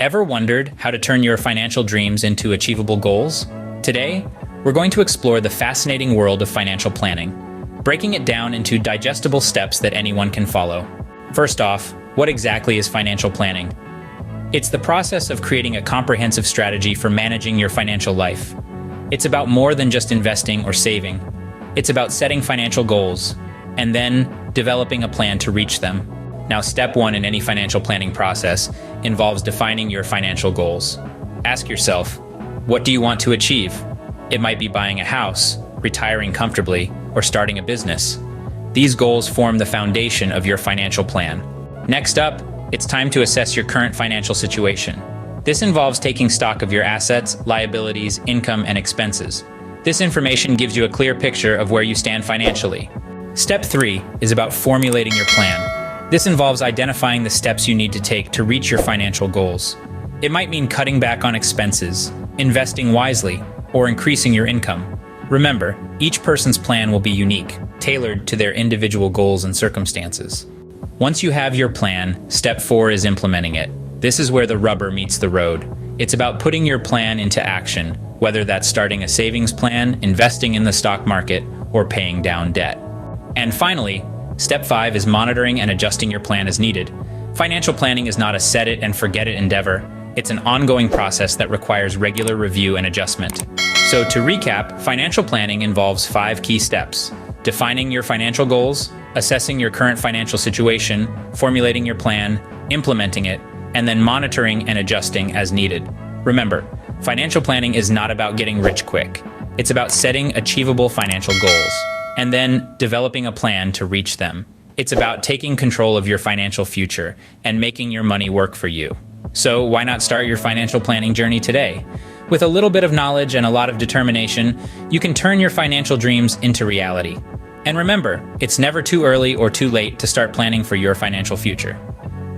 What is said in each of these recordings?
Ever wondered how to turn your financial dreams into achievable goals? Today, we're going to explore the fascinating world of financial planning, breaking it down into digestible steps that anyone can follow. First off, what exactly is financial planning? It's the process of creating a comprehensive strategy for managing your financial life. It's about more than just investing or saving. It's about setting financial goals and then developing a plan to reach them. Now, step one in any financial planning process involves defining your financial goals. Ask yourself, what do you want to achieve? It might be buying a house, retiring comfortably, or starting a business. These goals form the foundation of your financial plan. Next up, it's time to assess your current financial situation. This involves taking stock of your assets, liabilities, income, and expenses. This information gives you a clear picture of where you stand financially. Step 3 is about formulating your plan. This involves identifying the steps you need to take to reach your financial goals. It might mean cutting back on expenses, investing wisely, or increasing your income. Remember, each person's plan will be unique, tailored to their individual goals and circumstances. Once you have your plan, step 4 is implementing it. This is where the rubber meets the road. It's about putting your plan into action, whether that's starting a savings plan, investing in the stock market, or paying down debt. And finally, step 5 is monitoring and adjusting your plan as needed. Financial planning is not a set it and forget it endeavor. It's an ongoing process that requires regular review and adjustment. So to recap, financial planning involves 5 key steps: defining your financial goals, assessing your current financial situation, formulating your plan, implementing it, and then monitoring and adjusting as needed. Remember, financial planning is not about getting rich quick. It's about setting achievable financial goals and then developing a plan to reach them. It's about taking control of your financial future and making your money work for you. So why not start your financial planning journey today? With a little bit of knowledge and a lot of determination, you can turn your financial dreams into reality. And remember, it's never too early or too late to start planning for your financial future.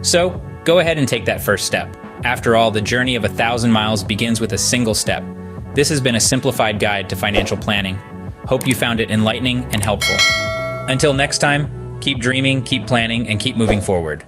So go ahead and take that first step. After all, the journey of 1,000 miles begins with a single step. This has been a simplified guide to financial planning. Hope you found it enlightening and helpful. Until next time, keep dreaming, keep planning, and keep moving forward.